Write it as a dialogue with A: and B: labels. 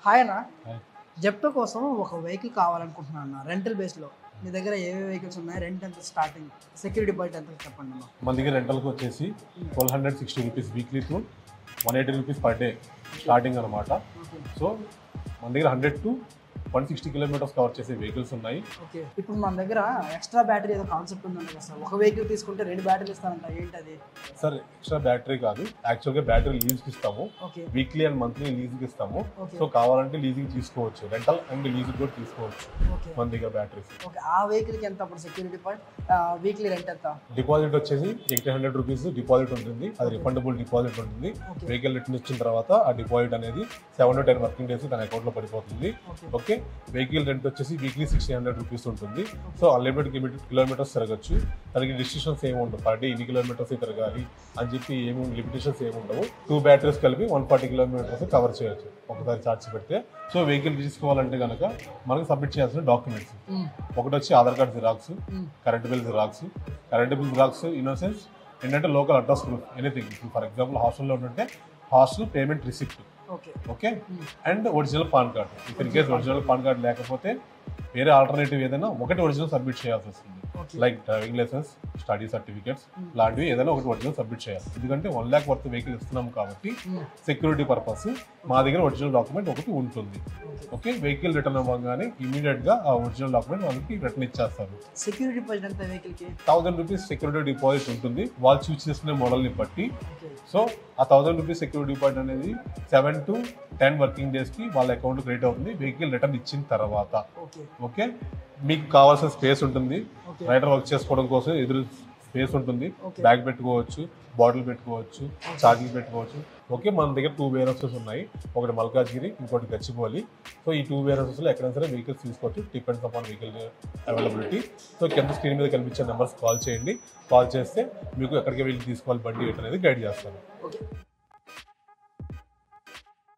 A: Hi అన్న, Zepto కోసం ఒక వెహికల్ కావాలనుకుంటున్నాను అన్న, రెంటల్ బేస్లో. మీ దగ్గర ఏవే వెహికల్స్ ఉన్నాయి, రెంట్ ఎంత స్టార్టింగ్, సెక్యూరిటీ డిపాజిట్ ఎంత చెప్పండి అన్న.
B: మన దగ్గర రెంటల్కి వచ్చేసి 1260 rupees weekly to 180 rupees per day starting అనమాట. సో మన దగ్గర 100 to 160 కిలోమీటర్స్ కవర్ చేసే వెహికల్స్ ఉన్నాయి.
A: ఓకే, ఇప్పుడు మన దగ్గర ఎక్స్ట్రా బ్యాటరీ ఏదో కాన్సెప్ట్ ఉందండి కదా సార్. ఒక వెహికల్ తీసుకుంటే 2 బ్యాటరీలు ఇస్తారంట, ఏంటి అది?
B: సార్ ఎక్స్ట్రా బ్యాటరీ కాదు, యాక్చువల్గా బ్యాటరీ లీజ్కి ఇస్తాము, వీక్లీ అండ్ మంత్లీ లీజ్కి ఇస్తాము. సో కావాలంటే లీజ్కి తీసుకోవచ్చు, రెంటల్ అండ్ లీజ్కి కూడా తీసుకోవచ్చు మన దగ్గర బ్యాటరీస్.
A: ఓకే, ఆ వెహికల్కి ఎంత అప్పుడు సెక్యూరిటీ డిపాజిట్, వీక్లీ రెంట్ ఎంత?
B: డిపాజిట్ వచ్చేసి 800 రూపీస్ డిపాజిట్ ఉంటుంది, అది రిఫండబుల్ డిపాజిట్ ఉంటుంది. వెహికల్ రిటర్న్ ఇచ్చిన తర్వాత ఆ డిపాజిట్ అనేది 7 to 10 వర్కింగ్ డేస్ తన అకౌంట్లో పడిపోతుంది. ఓకే, వెహికల్ రెంట్ వచ్చేసి వీక్లీ 1600 రూపీస్ ఉంటుంది. సో అన్లిమిటెడ్ కిలోమీటర్స్ తిరగచ్చు, దానికి రిస్ట్రిక్షన్స్ ఏమి ఉండవు, పర్ డే ఇన్ని కిలోమీటర్స్ తిరగాలి అని చెప్పి ఏమి లిమిటేషన్స్ ఏమి ఉండవు. 2 బ్యాటరీస్ కలిపి 140 కిలోమీటర్స్ కవర్ చేయొచ్చు ఒకసారి ఛార్జ్ పెడితే. సో వెహికల్ తీసుకోవాలంటే కనుక మనకి సబ్మిట్ చేయాల్సిన డాక్యుమెంట్స్ ఒకటి వచ్చి Aadhaar card xerox, current bill xerox in the sense ఏంటంటే local address proof anything. For example హాస్టల్లో ఉంటే hostel payment receipt, okay, and original PAN card. In case original PAN card లేకపోతే వేరే ఆల్టర్నేటివ్ ఏదైనా ఒకటి ఒరిజినల్ సబ్మిట్ చేయాల్సి వస్తుంది, like driving licence, study certificates లాంటివి ఏదైనా ఒకటి ఒరిజినల్ సబ్మిట్ చేయాలి. ఎందుకంటే 1 lakh వర్త్ వెహికల్ ఇస్తున్నాం కాబట్టి సెక్యూరిటీ పర్పస్ మా దగ్గర ఒరిజినల్ డాక్యుమెంట్ ఒకటి ఉంటుంది. ఓకే, వెహికల్ రిటర్న్ అవ్వగానే ఇమీడియట్ గా ఆ ఒరిజినల్ డాక్యుమెంట్ వాళ్ళకి రిటర్న్ ఇచ్చేస్తారు.
A: సెక్యూరిటీ డిపాజిట్ ఎంత వెహికల్కి?
B: 1000 రూపీస్ సెక్యూరిటీ డిపాజిట్ ఉంటుంది, వాళ్ళు చూస్ చేసుకునే మోడల్ని బట్టి. సో ఆ 1000 రూపీస్ సెక్యూరిటీ డిపాజిట్ అనేది 7 to 10 వర్కింగ్ డేస్కి వాళ్ళ అకౌంట్ క్రెడిట్ అవుతుంది వెహికల్ రిటర్న్ ఇచ్చిన తర్వాత. ఓకే, మీకు కావాల్సిన స్పేస్ ఉంటుంది, రైడర్ వర్క్ చేసుకోవడం కోసం ఎదురు స్పేస్ ఉంటుంది, బ్యాగ్ పెట్టుకోవచ్చు, బాటిల్ పెట్టుకోవచ్చు, ఛార్జింగ్ పెట్టుకోవచ్చు. ఓకే, మన దగ్గర 2 వేర్ హౌసెస్ ఉన్నాయి, ఒకటి మల్కాజ్గిరి, ఇంకోటి గచ్చిబౌలి. సో ఈ 2 వేర్ హౌసెస్లో ఎక్కడైనా సరే వెహికల్స్ తీసుకోవచ్చు, depends upon vehicle availability. So కింద స్క్రీన్ మీద కనిపించే నెంబర్స్ కాల్ చేయండి, కాల్ చేస్తే మీకు ఎక్కడికి వెళ్ళి తీసుకోవాలి బండి అనేది గైడ్ చేస్తాను.